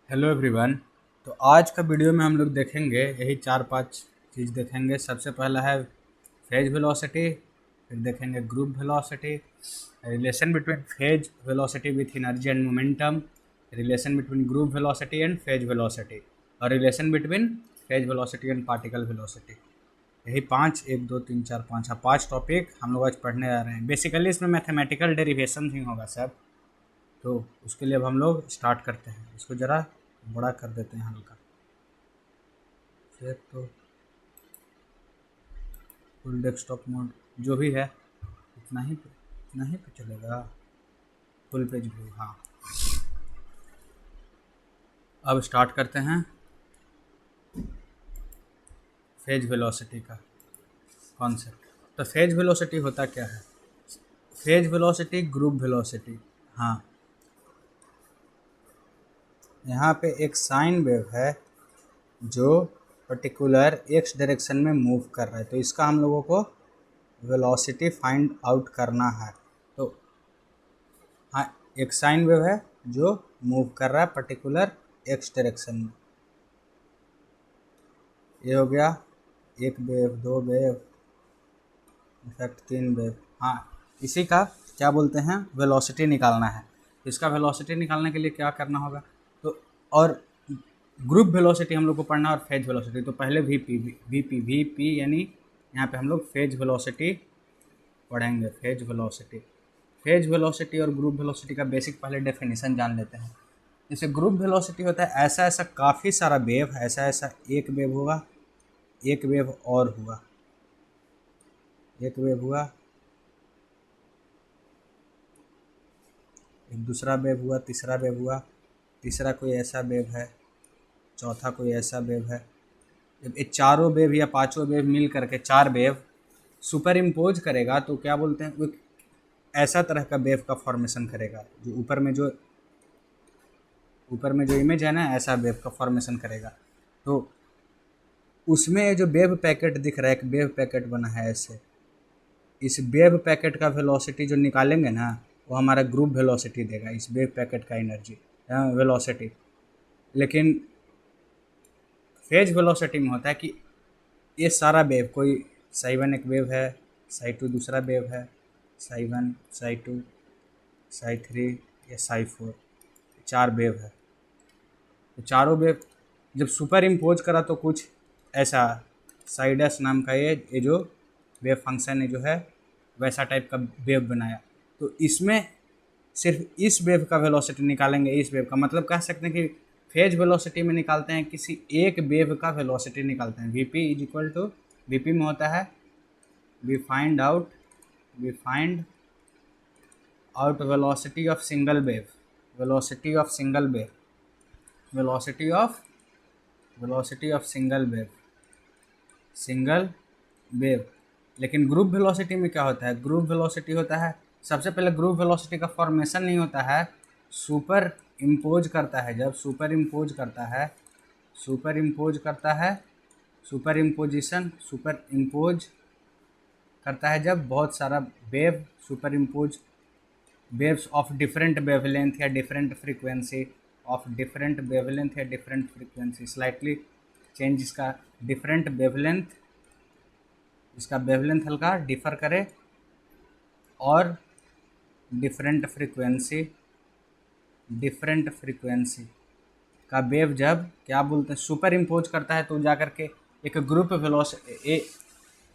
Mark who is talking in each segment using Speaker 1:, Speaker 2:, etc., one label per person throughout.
Speaker 1: Hello everyone. तो आज का वीडियो में हम लोग देखेंगे यही 4-5 चीज़ देखेंगे। सबसे पहला है फेज वेलोसिटी, फिर देखेंगे group velocity, relation between phase velocity with energy and momentum, relation between group velocity and phase velocity, और relation between phase velocity and particle velocity. यही 5, 1 2 3 4 5, हाँ 5 टॉपिक हम लोग आज पढ़ने जा रहे हैं। बेसिकली इसमें मैथमेटिकल डेरिवेशन ही होगा सब। तो उसके लिए अब हम लोग स्टार्ट करते हैं। इसको ज़रा बड़ा कर देते हैं हल्का, फिर तो फुल डेस्कटॉप मोड जो भी है इतना ही पे चलेगा। फुल पेज व्यू, हाँ। अब स्टार्ट करते हैं फेज वेलोसिटी का कॉन्सेप्ट। तो फेज वेलोसिटी होता क्या है? फेज वेलोसिटी, ग्रुप वेलोसिटी, हाँ। यहाँ पे एक साइन वेव है जो पर्टिकुलर एक्स डायरेक्शन में मूव कर रहा है, तो इसका हम लोगों को वेलोसिटी फाइंड आउट करना है। तो हाँ, एक साइन वेव है जो मूव कर रहा है पर्टिकुलर एक्स डायरेक्शन में। ये हो गया एक वेव, दो वेव, इनफैक्ट तीन वेव। हाँ, इसी का क्या बोलते हैं, वेलोसिटी निकालना है। इसका वेलोसिटी निकालने के लिए क्या करना होगा? तो और ग्रुप वेलोसिटी हम लोग को पढ़ना, और फेज वेलोसिटी। तो पहले वी पी यानी यहाँ पे हम लोग फेज वेलोसिटी पढ़ेंगे। फेज वेलोसिटी, फेज वेलोसिटी और ग्रुप वेलोसिटी का बेसिक पहले डेफिनेशन जान लेते हैं। जैसे ग्रुप वेलोसिटी होता है ऐसा ऐसा काफ़ी सारा वेव, ऐसा ऐसा एक वेव होगा, एक वेव और हुआ, एक वेव हुआ, एक दूसरा वेव हुआ, तीसरा वेव हुआ, तीसरा कोई ऐसा वेव है, चौथा कोई ऐसा वेव है। जब ये चारों वेव या पांचों वेव मिल करके चार वेव सुपर इम्पोज करेगा तो क्या बोलते हैं, वो एक ऐसा तरह का वेव का फॉर्मेशन करेगा जो ऊपर में जो इमेज है ना, ऐसा वेव का फॉर्मेशन करेगा। तो उसमें जो वेव पैकेट दिख रहा है, एक वेव पैकेट बना है ऐसे, इस वेव पैकेट का वेलोसिटी जो निकालेंगे ना, वो हमारा ग्रुप वेलोसिटी देगा, इस वेव पैकेट का एनर्जी वेलोसिटी। लेकिन फेज वेलोसिटी में होता है कि ये सारा वेव, कोई साई वन एक वेव है, साई टू दूसरा वेव है, psi one, Sai to, Sai three या साई फोर, चार वेव है। तो चारों वेव जब सुपर इम्पोज करा तो कुछ ऐसा साइडस नाम का ये जो वेव फंक्शन है जो है, वैसा टाइप का वेव बनाया। तो इसमें सिर्फ इस वेव का वेलोसिटी निकालेंगे। इस वेव का मतलब कह सकते हैं कि फेज वेलोसिटी में निकालते हैं, किसी एक वेव का वेलोसिटी निकालते हैं। V P is equal to, we P में होता है we find out velocity of single wave, velocity of single wave, velocity of single wave. लेकिन ग्रुप वेलोसिटी में क्या होता है? ग्रुप वेलोसिटी होता है, सबसे पहले ग्रुप वेलोसिटी का फॉर्मेशन नहीं होता है, सुपर इम्पोज करता है। जब सुपर इम्पोज करता है, सुपर इम्पोज करता है जब बहुत सारा wave super impose, waves of different wavelength या डिफरेंट फ्रीक्वेंसी, स्लाइटली चेंज इसका डिफरेंट वेवलेंथ, इसका वेवलेंथ हल्का डिफर करे, और डिफरेंट फ्रीक्वेंसी का वेव जब क्या बोलते हैं सुपर इम्पोज करता है, तो जा करके एक ग्रुप वेलोसिटी,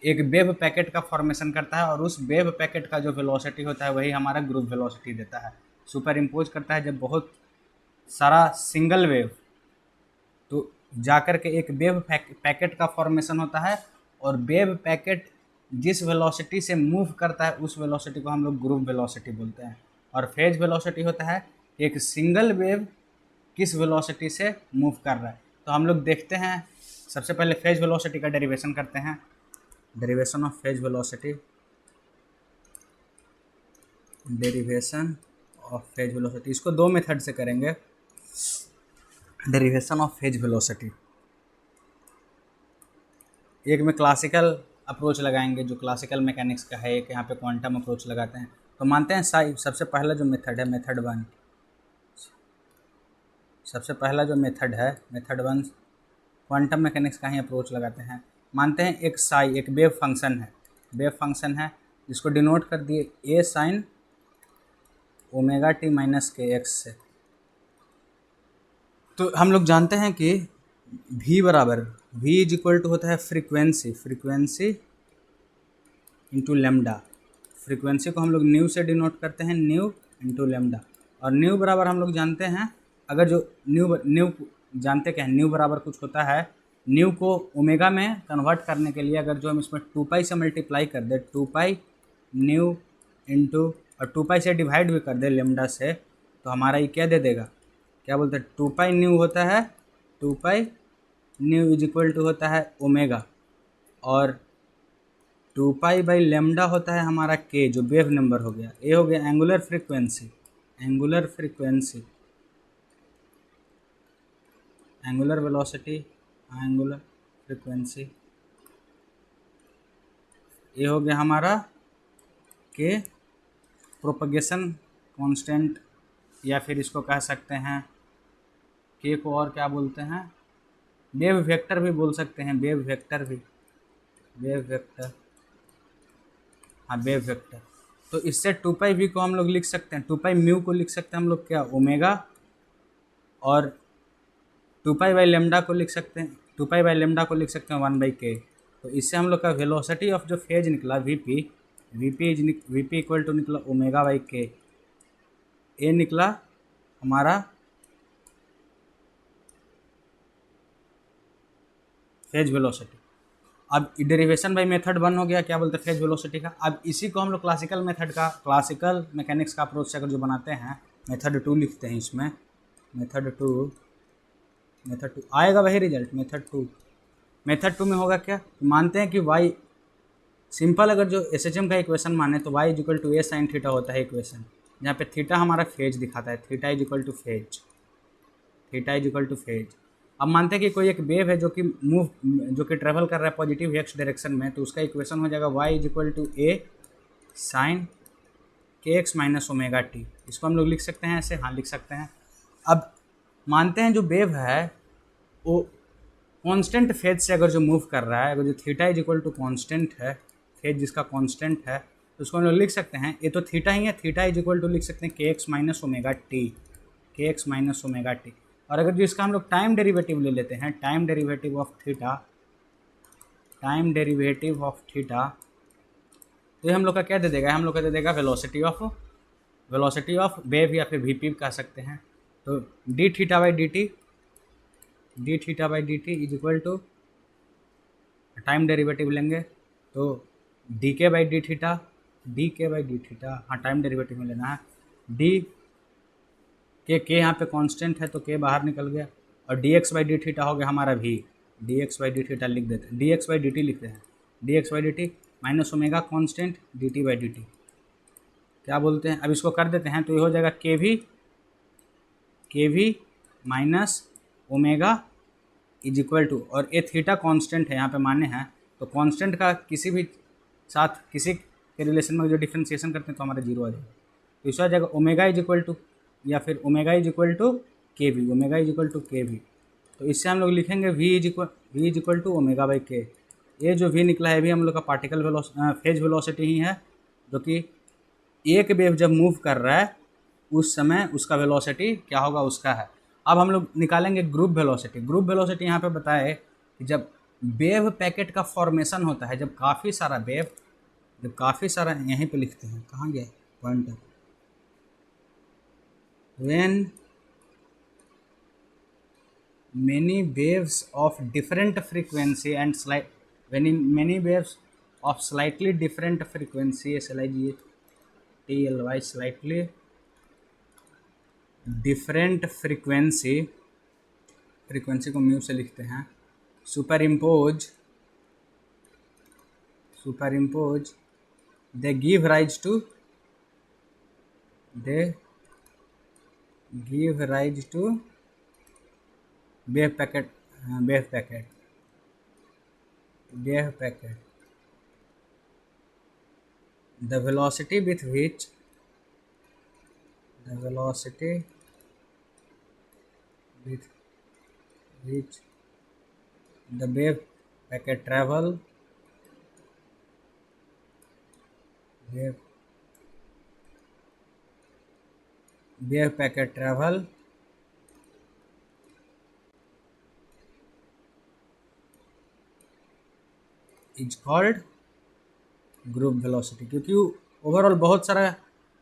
Speaker 1: एक वेव पैकेट का फॉर्मेशन करता है, और उस वेव पैकेट का जो वेलोसिटी होता है वही हमारा ग्रुप वेलोसिटी देता है। सुपर इम्पोज करता है जब बहुत सारा सिंगल वेव, तो जाकर के एक वेव पैकेट का फॉर्मेशन होता है, और वेव पैकेट जिस वेलोसिटी से मूव करता है उस वेलोसिटी को हम लोग ग्रुप वेलोसिटी बोलते हैं। और फेज वेलोसिटी होता है एक सिंगल वेव किस वेलोसिटी से मूव कर रहा है। तो हम लोग देखते हैं, सबसे पहले फेज वेलोसिटी का डेरिवेशन करते हैं। डेरिवेशन ऑफ फेज वेलोसिटी, इसको दो मेथड से करेंगे। डेरिवेशन ऑफ फेज वेलोसिटी, एक में क्लासिकल अप्रोच लगाएंगे जो क्लासिकल मैकेनिक्स का है, एक यहाँ पे क्वांटम अप्रोच लगाते हैं। तो मानते हैं सबसे पहला जो मेथड है, मेथड वन, सबसे पहला जो मेथड है, मेथड 1, क्वांटम मैकेनिक्स का ही अप्रोच लगाते हैं। मानते हैं एक साई, एक वेव फंक्शन है, वेव फंक्शन है जिसको डिनोट कर दिए ए साइन ओमेगा टी माइनस के एक्स से। तो हम लोग जानते हैं कि v बराबर, v इज इक्वल टू होता है frequency, frequency into lambda. Frequency को हम लोग न्यू से डिनोट करते हैं, न्यू इंटू लेमडा। और न्यू बराबर हम लोग जानते हैं, अगर जो न्यू जानते क्या है, न्यू बराबर कुछ होता है, न्यू को ओमेगा में कन्वर्ट करने के लिए अगर जो हम इसमें 2 पाई से मल्टीप्लाई कर दे, 2 पाई न्यू इंटू और 2 पाई से डिवाइड भी कर दे लेमडा से, तो हमारा ये क्या दे देगा, क्या बोलते हैं, 2 पाई न्यू होता है, 2 pi nu is equal to होता है ओमेगा, और 2 पाई बाई लेमडा होता है हमारा के, जो वेव नंबर हो गया। ए हो गया angular frequency, angular frequency, angular velocity, angular frequency. ये हो गया हमारा के, प्रोपगेशन कांस्टेंट, या फिर इसको कह सकते हैं के को और क्या बोलते हैं, वेव वेक्टर भी बोल सकते हैं, वेव वेक्टर भी, वेव वेक्टर, हाँ वेव वेक्टर। तो इससे 2 पाई वी को हम लोग लिख सकते हैं, 2 पाई म्यू को लिख सकते हैं हम लोग क्या, ओमेगा, और 2 पाई बाई लेमडा को लिख सकते हैं, 2 पाई बाई लेमडा को लिख सकते हैं 1 बाई के। तो इससे हम लोग का वेलोसिटी ऑफ जो फेज निकला V P, V P equal to निकला ओमेगा बाई के। ए निकला हमारा फेज वेलोसिटी। अब डेरिवेशन बाई मेथड 1 हो गया, क्या बोलते हैं, फेज वेलोसिटी का। अब इसी को हम लोग क्लासिकल मेथड का, क्लासिकल मैकेनिक्स का अप्रोच से अगर जो बनाते हैं, मेथड 2 लिखते हैं इसमें, मेथड 2, मेथड 2 आएगा वही रिजल्ट, मेथड 2। मेथड 2 में होगा क्या, मानते हैं कि वाई सिंपल, अगर जो एस एच एम का इक्वेशन माने तो Y is equal to A sine theta होता है इक्वेशन, जहाँ पे थीटा हमारा फेज दिखाता है, theta is equal two phase, theta is equal two phase. अब मानते हैं कि कोई एक वेव है जो कि जो कि ट्रेवल कर रहा है पॉजिटिव एक्स डायरेक्शन में, तो उसका इक्वेशन हो जाएगा Y is equal to A sine K x minus omega T. इसको हम लोग लिख सकते हैं ऐसे, हाँ लिख सकते हैं। अब मानते हैं जो वेव है वो कांस्टेंट फेज से अगर जो मूव कर रहा है, अगर जो theta is equal to constant है, फेज जिसका कांस्टेंट है, तो उसको हम लोग लिख सकते हैं, ये तो थीटा ही है, थीटा इज इक्वल टू लिख सकते हैं के एक्स माइनस ओमेगा टी, के एक्स माइनस ओमेगा टी। और अगर जो इसका हम लोग टाइम डेरिवेटिव ले लेते हैं, time derivative of theta, time derivative of theta, तो ये हम लोग का क्या दे देगा, हम लोग का दे देगा वेलोसिटी ऑफ वेव, या फिर वीपी कह सकते हैं। तो d theta by d t, d theta by d t is equal to, time derivative लेंगे तो d k by d theta, d k by d theta, हाँ टाइम डेरिवेटिव में लेना है, डी के यहाँ पे कांस्टेंट है तो के बाहर निकल गया, और D x by d theta हो गया हमारा भी, D x by d theta लिख देते हैं, D x by d T लिखते हैं, D x by d T minus omega constant D T by d T, क्या बोलते हैं। अब इसको कर देते हैं तो ये हो जाएगा k v minus omega is equal to, और ए थीटा कांस्टेंट है यहाँ पे माने हैं, तो कांस्टेंट का किसी भी साथ किसी के रिलेशन में जो डिफ्रेंसिएशन करते हैं तो हमारा जीरो आ जाएगा। तो इससे आ जाएगा ओमेगा इज इक्वल टू, या फिर omega is equal to k v, omega is equal to k v. तो इससे हम लोग लिखेंगे v is equal to omega by k. ये जो वी निकला है भी हम लोग का पार्टिकल फेज वेलोसिटी ही है, जो कि एक वेव जब मूव कर रहा है उस समय उसका वेलोसिटी क्या होगा उसका है। अब हम लोग निकालेंगे ग्रुप वेलोसिटी। ग्रुप वेलोसिटी यहाँ पे बताए कि जब वेव पैकेट का फॉर्मेशन होता है, जब काफ़ी सारा वेव, जब काफ़ी सारा, यहीं पे लिखते हैं, कहाँ गया pointer, when many waves of different frequency and many waves of slightly different frequency, slightly different frequency को म्यू से लिखते हैं, superimpose they give rise to wave packet, the velocity with which with which the wave packet travel wave wave packet travel is called group velocity, क्योंकि overall बहुत सारा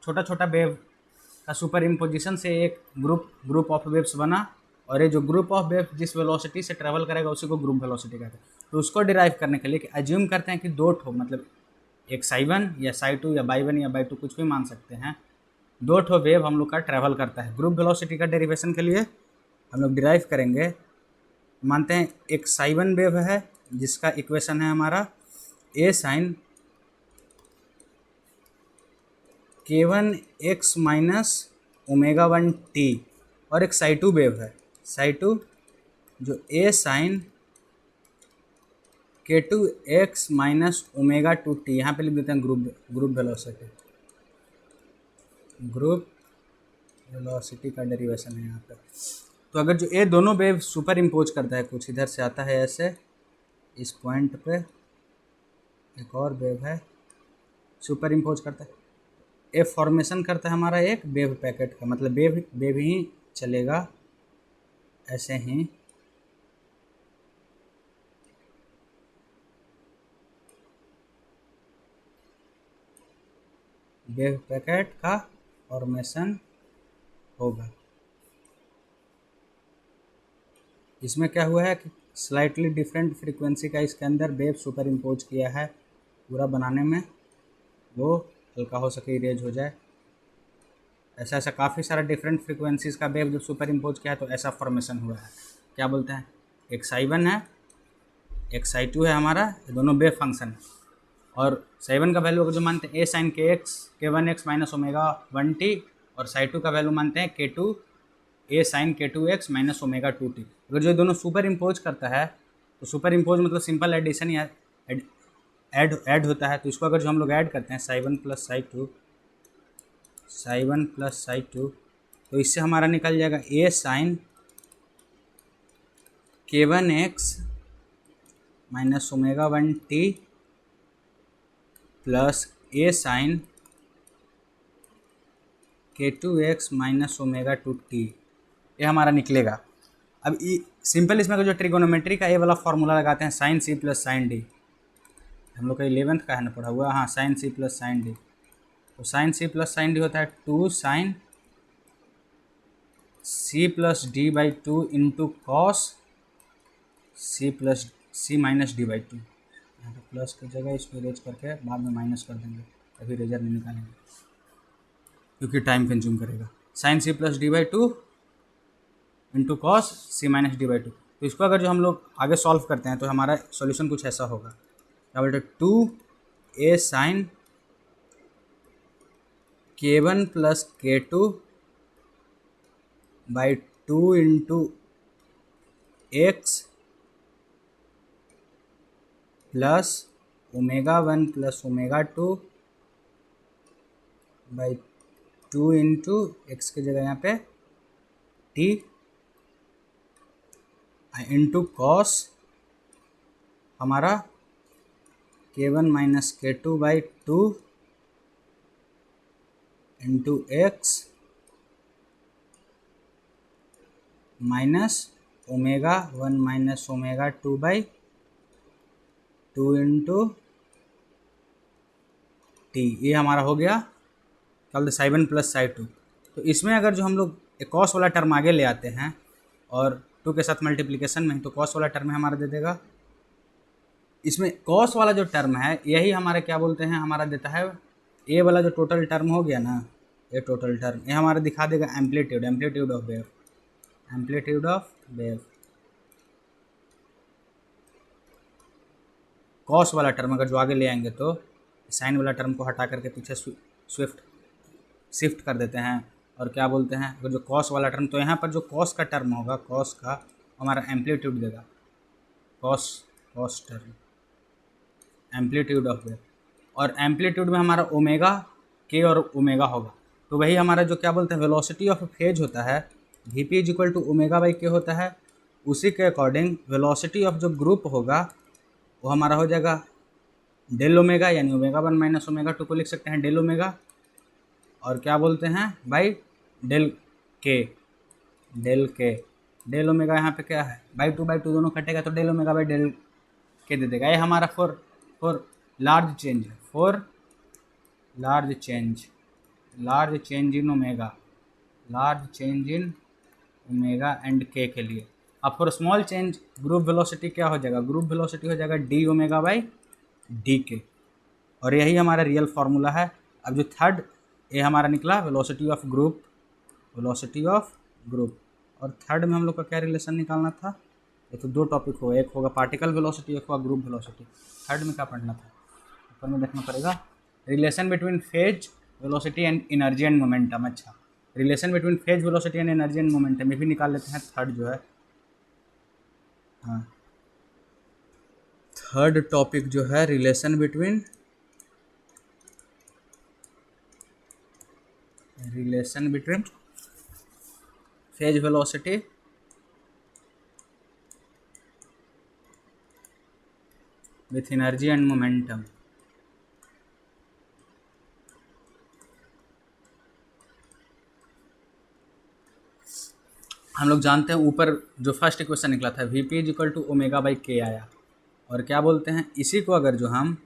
Speaker 1: छोटा छोटा wave का सुपर इम्पोजिशन से एक ग्रुप ऑफ वेव्स बना, और ये जो ग्रुप ऑफ वेव जिस वेलोसिटी से ट्रेवल करेगा उसी को ग्रुप वेलोसिटी कहते हैं। तो उसको डिराइव करने के लिए एज्यूम करते हैं कि दो ठो, मतलब एक साई1 या साई2 या बाई1 या बाई2 कुछ भी मान सकते हैं, दो ठो वेव हम लोग का ट्रैवल करता है। ग्रुप वेलोसिटी का डेरिवेशन के लिए हम लोग डिराइव करेंगे, मानते हैं एक साई1 वेव है जिसका इक्वेशन है हमारा ए साइन k1x माइनस ω1t, और एक साई2 वेव है साई2 जो ए साइन k2x माइनस ω2t, यहाँ पे लिख देते हैं ग्रुप वेलोसिटी। ग्रुप वेलोसिटी का डेरिवेशन है यहाँ पे। तो अगर जो ये दोनों वेव सुपर इम्पोज करता है, कुछ इधर से आता है ऐसे, इस पॉइंट पे एक और वेव है सुपर इम्पोज करता है, ये फॉर्मेशन करता है हमारा एक वेव पैकेट का, मतलब वेव ही चलेगा ऐसे ही। वेव पैकेट का फॉर्मेशन होगा। इसमें क्या हुआ है कि स्लाइटली डिफरेंट फ्रीक्वेंसी का इसके अंदर वेव सुपर इम्पोज किया है, पूरा बनाने में वो हल्का हो सके, इरेज हो जाए। ऐसा ऐसा काफ़ी सारा डिफरेंट फ्रीक्वेंसीज़ का वेव जब सुपर इम्पोज किया है तो ऐसा फॉर्मेशन हुआ है। क्या बोलते हैं, एक साई1 है एक साई2 है हमारा, ये दोनों वेव फंक्शन है, और साई1 का वैल्यू जो मानते हैं ए साइन k1x माइनस ω1t, और साई2 का वैल्यू मानते हैं k2 ए साइन k2x माइनस ω2t। अगर जो दोनों सुपर इम्पोज करता है तो सुपर इम्पोज मतलब सिंपल एडिशन या ऐड होता है। तो इसको अगर जो हम लोग ऐड करते हैं साई1 प्लस साई2 तो इससे हमारा निकल जाएगा A sine k1x minus ω1t plus A sine k2x minus ω2t, ये हमारा निकलेगा। अब सिंपल इसमें जो ट्रिगोनोमेट्री का ये वाला फॉर्मूला लगाते हैं साइन सी प्लस साइन डी, हम लोग का 11th का है ना पढ़ा हुआ, हाँ साइन सी प्लस साइन डी। तो साइन सी प्लस साइन डी होता है 2 sine C plus D by 2 into cos C minus D by 2। यहाँ पर प्लस की जगह इसको इरेज करके बाद में माइनस कर देंगे, अभी इरेजर नहीं निकालेंगे क्योंकि टाइम कंज्यूम करेगा। Sine C plus D by 2 into cos C minus D by 2। तो इसको अगर जो हम लोग आगे सॉल्व करते हैं तो हमारा सॉल्यूशन कुछ ऐसा होगा, क्या बोलते हैं 2 A sine k1 plus k2 by 2 into x plus ω1 plus ω2 by 2 into x की जगह यहाँ पे t इंटू कॉस हमारा k1 minus k2 by 2 into x minus ω1 minus ω2 by 2 into t, ये हमारा हो गया क्या बोलते साई1 प्लस साई2। तो इसमें अगर जो हम लोग एक कॉस वाला टर्म आगे ले आते हैं और 2 के साथ मल्टीप्लिकेशन में, तो कॉस वाला टर्म हमारा दे देगा। इसमें कॉस वाला जो टर्म है यही हमारे क्या बोलते हैं, हमारा देता है ए वाला जो टोटल टर्म हो गया ना, ये टोटल टर्म ये हमारा दिखा देगा एम्पलीट्यूड ऑफ वेव। कॉस वाला टर्म अगर जो आगे ले आएंगे तो साइन वाला टर्म को हटा करके पीछे शिफ्ट कर देते हैं, और क्या बोलते हैं अगर जो कॉस वाला टर्म, तो यहाँ पर जो कॉस का टर्म होगा, कॉस का हमारा एम्पलीट्यूड देगा, cos term amplitude of wave, और एम्पलीट्यूड में हमारा ओमेगा के और ओमेगा होगा। तो वही हमारा जो क्या बोलते हैं वेलोसिटी ऑफ फेज होता है, v P is equal to omega by k होता है, उसी के अकॉर्डिंग वेलोसिटी ऑफ जो ग्रुप होगा वो हमारा हो जाएगा डेल ओमेगा, यानी ओमेगा 1 माइनस ओमेगा 2 को लिख सकते हैं डेल ओमेगा, और क्या बोलते हैं बाई डेल के, डेल के, डेल ओमेगा यहाँ पे क्या है बाई टू दोनों कटेगा तो डेल ओमेगा बाई डेल के दे देगा। ये हमारा फॉर लार्ज चेंज है, for large change in omega, large change in omega and के लिए। अब for small change group velocity क्या हो जाएगा, ग्रुप वेलोसिटी हो जाएगा डी ओमेगा बाई डी के, और यही हमारा रियल फार्मूला है। अब जो थर्ड ये हमारा निकला velocity of group, velocity of group, और थर्ड में हम लोग का क्या रिलेशन निकालना था, ये तो दो टॉपिक होगा, एक होगा पार्टिकल वेलोसिटी, एक होगा ग्रुप वेलोसिटी। थर्ड में क्या पढ़ना था, ऊपर में देखना पड़ेगा, relation between phase velocity and energy and momentum. अच्छा, relation between phase velocity and energy and momentum ये भी निकाल लेते हैं, थर्ड जो है, हाँ थर्ड टॉपिक जो है relation between phase velocity with energy and momentum. हम लोग जानते हैं ऊपर जो फर्स्ट इक्वेशन निकला था v P is equal to omega by k आया, और क्या बोलते हैं इसी को अगर जो हम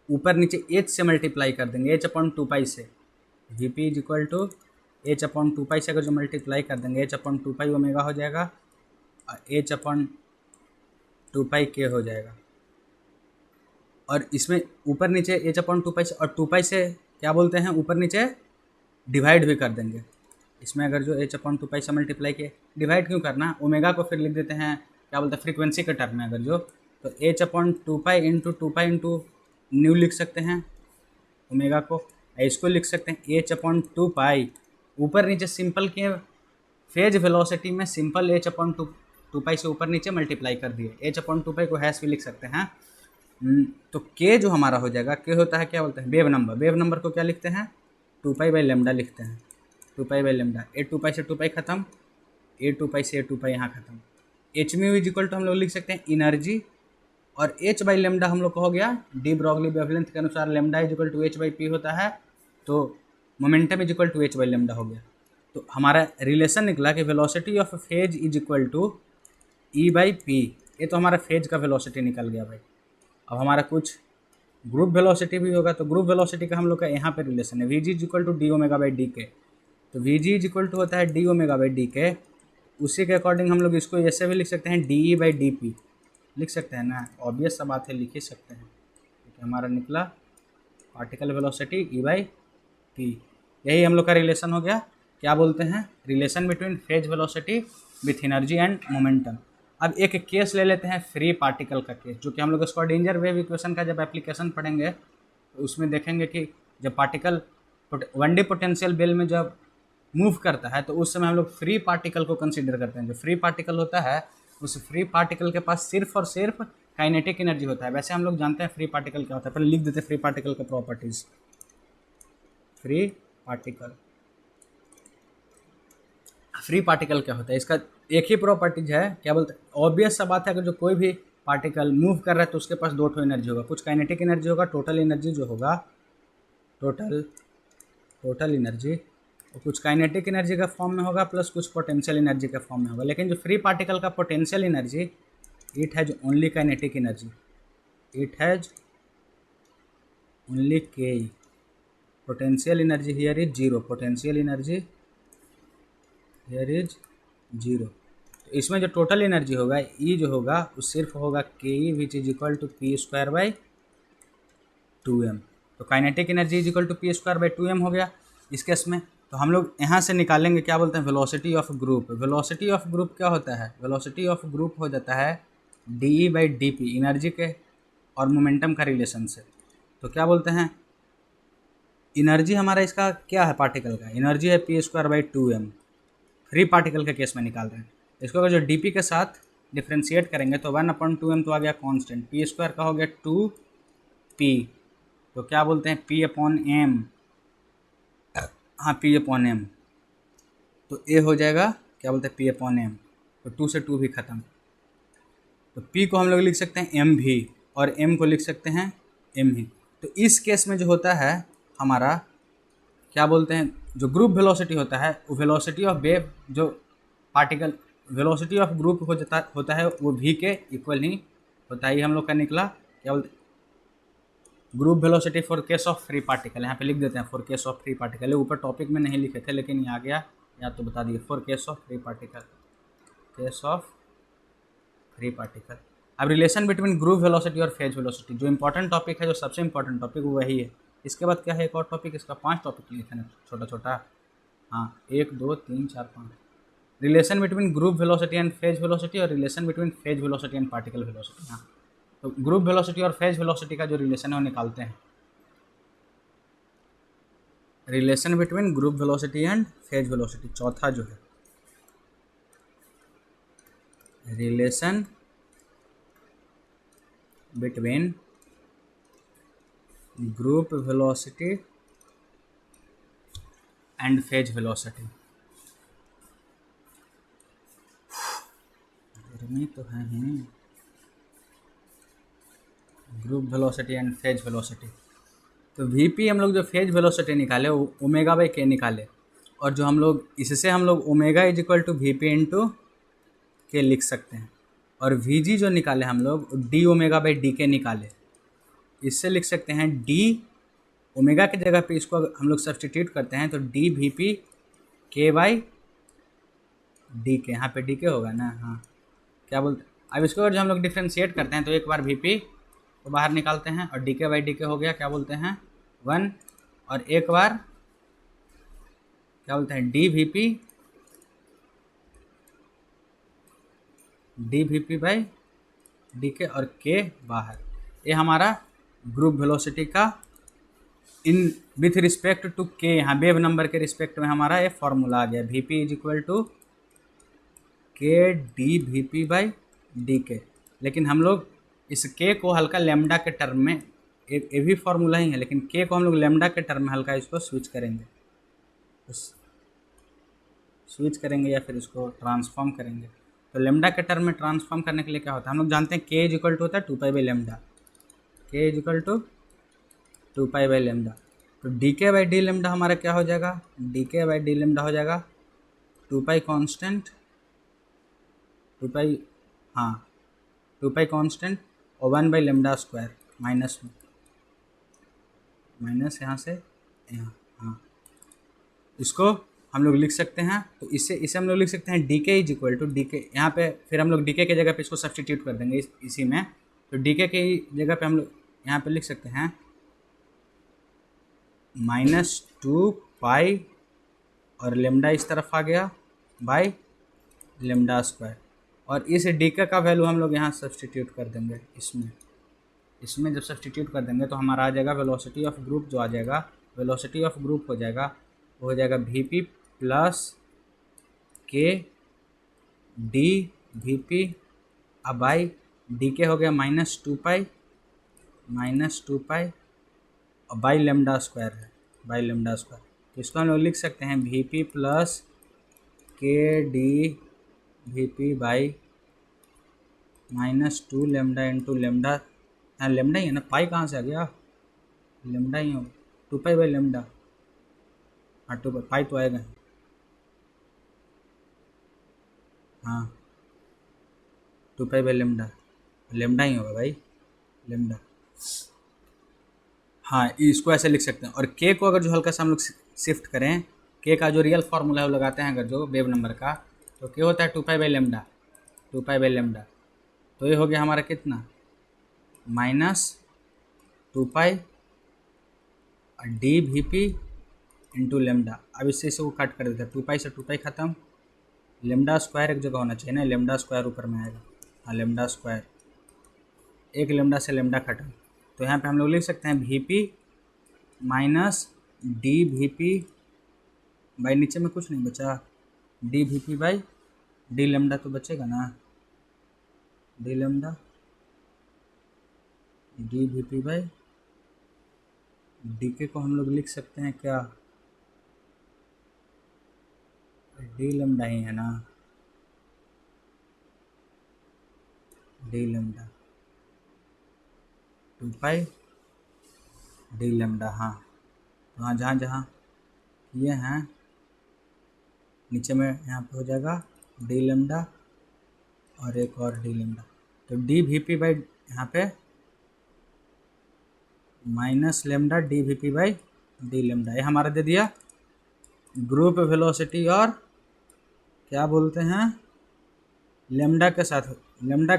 Speaker 1: ऊपर नीचे एच से मल्टीप्लाई कर देंगे, एच अपॉन टू पाई से, V P is equal to h upon two pi से अगर जो मल्टीप्लाई कर देंगे, h upon two pi omega हो जाएगा और एच अपॉन टू पाई के हो जाएगा, और इसमें ऊपर नीचे एच अपॉन टू पाई से और टू पाई से क्या बोलते हैं ऊपर नीचे डिवाइड भी कर देंगे। इसमें अगर जो एच अपॉन टू पाई से मल्टीप्लाई किए, डिवाइड क्यों करना, ओमेगा को फिर लिख देते हैं क्या बोलते हैं फ्रीक्वेंसी के टर्म में अगर जो, तो H upon two pi into new लिख सकते हैं ओमेगा को, इसको लिख सकते हैं एच अपॉन टू पाई, ऊपर नीचे सिंपल किए फेज वेलोसिटी में simple H upon two pi से ऊपर नीचे मल्टीप्लाई कर दिए, एच अपॉन टू पाई को हैश भी लिख सकते हैं। तो के जो हमारा हो जाएगा, के होता है क्या बोलते हैं वेव नंबर, वेव नंबर को क्या लिखते हैं टू पाई बाई लेमडा लिखते हैं, टू पाई बाई लेमडा, ए टू पाई से टू पाई खत्म, ए टू पाई से ए टू पाई यहाँ खत्म। H mu is equal to हम लोग लिख सकते हैं एनर्जी, और एच बाई लेमडा हम लोग को हो गया डी ब्रॉगली वेवलेंथ के अनुसार lambda is equal to h by p होता है, तो momentum is equal to h by lambda हो गया। तो हमारा रिलेशन निकला कि velocity of phase is equal to e by p, ये तो हमारा फेज का वेलोसिटी निकल गया भाई। अब हमारा कुछ ग्रुप वेलोसिटी भी होगा, तो ग्रुप वेलोसिटी का हम लोग का यहाँ पे रिलेशन है v g is equal to d omega by D k, तो v g is equal to होता है डी ओमेगा बाई डी के, उसी के अकॉर्डिंग हम लोग इसको ऐसे भी लिख सकते हैं D E by D P लिख सकते हैं ना, ऑब्वियस सा बात है लिख ही सकते हैं, क्योंकि हमारा निकला particle velocity E by P, यही हम लोग का रिलेशन हो गया। क्या बोलते हैं relation between phase velocity with energy and momentum. अब एक केस ले लेते हैं फ्री पार्टिकल का केस, जो कि हम लोग स्क्रॉडिंजर वेव इक्वेशन का जब एप्लीकेशन पढ़ेंगे तो उसमें देखेंगे कि जब particle one d potential well में जब मूव करता है तो उस समय हम लोग फ्री पार्टिकल को कंसीडर करते हैं। जो फ्री पार्टिकल होता है उस फ्री पार्टिकल के पास सिर्फ और सिर्फ काइनेटिक एनर्जी होता है। वैसे हम लोग जानते हैं फ्री पार्टिकल क्या होता है, पहले लिख देते हैं फ्री पार्टिकल के प्रॉपर्टीज। फ्री पार्टिकल क्या होता है, इसका एक ही प्रॉपर्टीज है, क्या बोलते हैं ऑब्वियस सा बात है, अगर जो कोई भी पार्टिकल मूव कर रहा है तो उसके पास दो ठो एनर्जी होगा, कुछ काइनेटिक एनर्जी होगा, टोटल एनर्जी जो होगा टोटल एनर्जी, और कुछ काइनेटिक एनर्जी का फॉर्म में होगा प्लस कुछ पोटेंशियल एनर्जी का फॉर्म में होगा। लेकिन जो फ्री पार्टिकल का potential energy it has only kinetic energy, it has only K, potential energy here is zero, potential energy here is zero. तो इसमें जो टोटल एनर्जी होगा ई जो होगा वो सिर्फ होगा K E which is equal to p square by two m. तो kinetic energy is equal to p square by two m हो गया इस केस में। तो हम लोग यहाँ से निकालेंगे क्या बोलते हैं velocity of group. Velocity of group क्या होता है, वेलोसिटी ऑफ ग्रुप हो जाता है D E by D P, energy के और मोमेंटम का रिलेशन से। तो क्या बोलते हैं एनर्जी हमारा इसका क्या है पार्टिकल का, एनर्जी है p square by two m, free particle के केस में निकाल रहे हैं। इसको अगर जो डी पी के साथ डिफ्रेंशिएट करेंगे तो 1/2m तो आ गया कांस्टेंट, पी स्क्वायर का हो गया 2p, तो क्या बोलते हैं p अपॉन एम, हाँ p अपॉन एम, तो ए हो जाएगा क्या बोलते हैं पी अपॉन एम, तो 2 से 2 भी ख़त्म। तो पी को हम लोग लिख सकते हैं एम भी और एम को लिख सकते हैं एम ही। तो इस केस में जो होता है हमारा क्या बोलते हैं, जो ग्रुप वेलोसिटी होता है वो वेलोसिटी ऑफ वेव जो पार्टिकल वेलोसिटी ऑफ ग्रुप होता है वो v के इक्वल ही होता है। ये हम लोग का निकला क्या बोलते group velocity for case of free particle, यहाँ पे लिख देते हैं for case of free particle. ऊपर टॉपिक में नहीं लिखे थे लेकिन ये आ गया, या तो बता दिए for case of free particle, case of free particle. अब रिलेशन बिटवीन ग्रुप वेलोसिटी और फेज वेलोसिटी, जो इंपॉर्टेंट टॉपिक है, जो सबसे इंपॉर्टेंट टॉपिक वो वही है। इसके बाद क्या है एक और टॉपिक, इसका 5 टॉपिक लिए थे ना छोटा छोटा, हाँ 1 2 3 4 5। Relation between group velocity and phase velocity और relation between phase velocity and particle velocity. हाँ, तो ग्रुप वेलोसिटी और फेज वेलोसिटी का जो रिलेशन है वो निकालते हैं। Relation between group velocity and phase velocity, चौथा जो है relation between group velocity and phase velocity. गर्मी तो है ही, group velocity and phase velocity. तो वीपी हम लोग जो फेज वेलोसिटी निकाले वो ओमेगा बाई के निकाले, और जो हम लोग इससे हम लोग omega is equal to V P into k लिख सकते हैं। और वी जी जो निकाले हम लोग डी ओमेगा बाई डी के निकाले, इससे लिख सकते हैं डी ओमेगा की जगह पे इसको हम लोग सब्सटीट्यूट करते हैं तो डी वी पी के बाई डी के, यहाँ पे डी के होगा ना, हाँ क्या बोलते। अब इसको अगर जो हम लोग डिफ्रेंशिएट करते हैं तो एक बार वी पी को बाहर निकालते हैं और डी के बाई डी के हो गया क्या बोलते हैं 1, और एक बार क्या बोलते हैं D V P by D के और के बाहर। ये हमारा ग्रुप वेलोसिटी का इन विथ रिस्पेक्ट टू के, यहाँ वेव नंबर के रिस्पेक्ट में हमारा ये फॉर्मूला आ गया, V P is equal to K D V P by D K. लेकिन हम लोग इस के को हल्का लेमडा के टर्म में, ये भी फार्मूला ही है लेकिन के को हम लोग लेमडा के टर्म में हल्का इसको स्विच करेंगे, स्विच करेंगे या फिर इसको ट्रांसफॉर्म करेंगे। तो लेमडा के टर्म में ट्रांसफॉर्म करने के लिए क्या होता है, हम लोग जानते हैं के इज इक्वल टू होता है 2 pi by lambda, k is equal to 2 pi by lambda. तो d k by d lambda हमारा क्या हो जाएगा, D k by d lambda हो जाएगा 2 पाई कॉन्स्टेंट, 2 पाई, हाँ 2 पाई कॉन्स्टेंट और 1 बाई लेमडा स्क्वायर माइनस यहाँ से यहाँ, हाँ इसको हम लोग लिख सकते हैं। तो इसे हम लोग लिख सकते हैं डी के इज इक्वल टू डी के, यहाँ पे फिर हम लोग डी के जगह पे इसको सब्सटीट्यूट कर देंगे इसी में। तो डी के जगह पे हम लोग यहाँ पे लिख सकते हैं -2 पाई और लेमडा इस तरफ आ गया बाई लेमडा स्क्वायर, और इस डी के का वैल्यू हम लोग यहाँ सब्सटीट्यूट कर देंगे इसमें जब सब्सटीट्यूट कर देंगे तो हमारा आ जाएगा वेलोसिटी ऑफ ग्रुप, जो आ जाएगा वेलोसिटी ऑफ ग्रुप हो जाएगा वो हो जाएगा वी पी प्लस के डी वी पी अब बाई डी के हो गया -2 पाई और बाई लेमडा स्क्वायर है, बाई लेमडा स्क्वायर। तो इसको हम लोग लिख सकते हैं वी पी प्लस के D V P by -2 lambda into lambda, हाँ लेमडा ही है ना, पाई कहाँ से आ गया, लेमडा ही हो 2 पाई बाई लेमडा, हाँ 2 पाई तो आएगा, हाँ 2 पाई बाई लेमडा, लेमडा ही होगा भाई लेमडा, हाँ इसको ऐसे लिख सकते हैं। और के को अगर जो हल्का सा हम लोग शिफ्ट करें, के का जो रियल फार्मूला है वो लगाते हैं अगर जो वेव नंबर का, तो के होता है 2 pi by lambda, 2 pi by lambda. तो ये हो गया हमारा कितना -2 pi D V P into lambda. अब इससे वो कट कर देते हैं, 2 पाई से 2 पाई ख़त्म, लेमडा स्क्वायर एक जगह होना चाहिए ना, लेमडा स्क्वायर ऊपर में आएगा, हाँ लेमडा स्क्वायर, एक लेमडा से लेमडा खत्म। तो यहाँ पे हम लोग लिख सकते हैं V P minus D V P by, नीचे में कुछ नहीं बचा, D V P by d lambda तो बचेगा ना, D lambda D V P by D के को हम लोग लिख सकते हैं क्या, डी लेमडा ही है ना, D lambda 2 pi D lambda. हाँ, तो हाँ जहाँ जहाँ ये हैं नीचे में यहाँ पे हो जाएगा डी लेमडा और एक और डी लेमडा, तो डी वी पी बाई यहाँ पे minus lambda D V P by d lambda, ये हमारा दे दिया ग्रुप वेलोसिटी और क्या बोलते हैं लेमडा के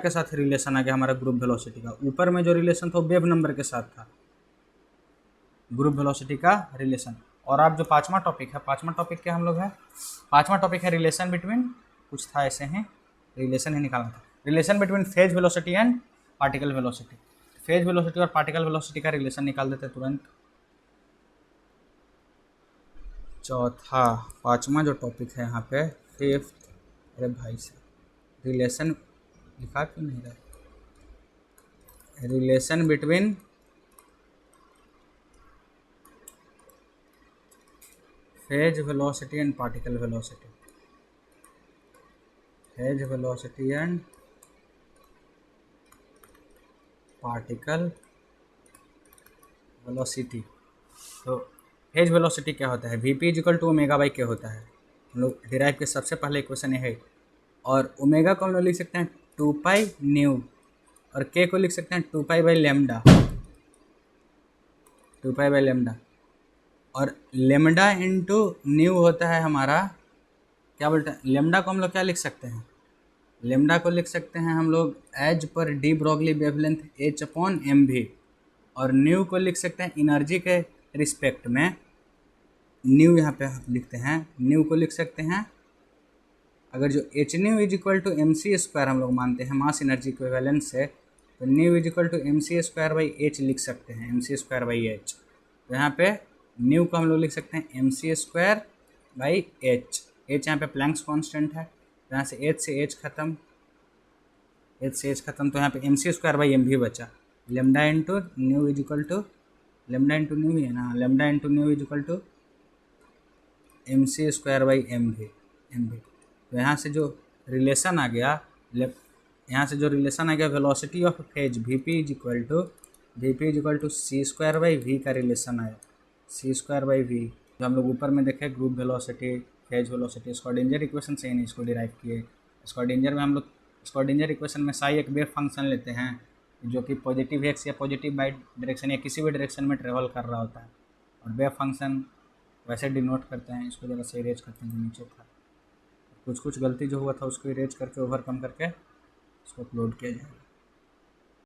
Speaker 1: साथ रिलेशन आ गया हमारा ग्रुप वेलोसिटी का। ऊपर में जो रिलेशन था वो वेव नंबर के साथ था, ग्रुप वेलोसिटी का रिलेशन। और आप जो पांचवा टॉपिक क्या हम लोग है, पांचवा टॉपिक है रिलेशन बिटवीन, कुछ था ऐसे ही, रिलेशन ही निकालना था, relation between phase velocity and particle velocity. Phase velocity और पार्टिकल वेलोसिटी का रिलेशन निकाल देते तुरंत। चौथा, पांचवा जो टॉपिक है यहाँ पे, फिफ्थ, अरे भाई साहब रिलेशन लिखा क्यों नहीं रहा, relation between phase velocity and particle velocity, phase velocity and particle velocity. तो फेज वेलोसिटी क्या होता है, v p is equal to omega by k होता है, हम लोग डिराइव के सबसे पहले इक्वेशन ये है। और ओमेगा को हम लोग लिख सकते हैं 2 पाई न्यू, और के को लिख सकते हैं 2 pi by lambda, 2 pi by lambda. और लेमडा इंटू न्यू होता है हमारा, क्या बोलते हैं, लेमडा को हम लोग क्या लिख सकते हैं, लेमडा को लिख सकते हैं हम लोग एज पर de Broglie wavelength h upon m v, और न्यू को लिख सकते हैं एनर्जी के रिस्पेक्ट में, न्यू यहाँ पे लिखते हैं, न्यू को लिख सकते हैं, अगर जो h nu is equal to M C square हम लोग मानते हैं मास एनर्जी इक्विवेलेंस से, तो nu is equal to M C square by h लिख सकते हैं, m C square by h. तो यहाँ पे न्यू को हम लोग लिख सकते हैं m C square by h, h यहाँ पे प्लैंक्स कांस्टेंट है, तो यहाँ से एच खत्म, तो यहाँ पे M C square by M भी बचा, lambda into nu is equal to, lambda into nu ही है ना, lambda into nu is equal to M C square by M भी। तो यहाँ से जो रिलेशन आ गया, velocity of phase V P is equal to C square by V का रिलेशन आया, सी स्क्वायर बाई वी, जो हम लोग ऊपर में देखे group velocity phase velocity, Schrödinger equation से ही नहीं इसको डिराइव किए। स्क्रोडिंजर में हम लोग स्क्रोडिंजर इक्वेशन में साई एक वेव फंक्शन लेते हैं जो कि पॉजिटिव एक्स या पॉजिटिव वाई डायरेक्शन या किसी भी डायरेक्शन में ट्रेवल कर रहा होता है, और वेव फंक्शन वैसे डिनोट करते हैं, इसको ज़रा से इरेज करते हैं जो नीचे था, कुछ गलती जो हुआ था उसको इरेज करके ओवरकम करके इसको अपलोड किया जाएगा।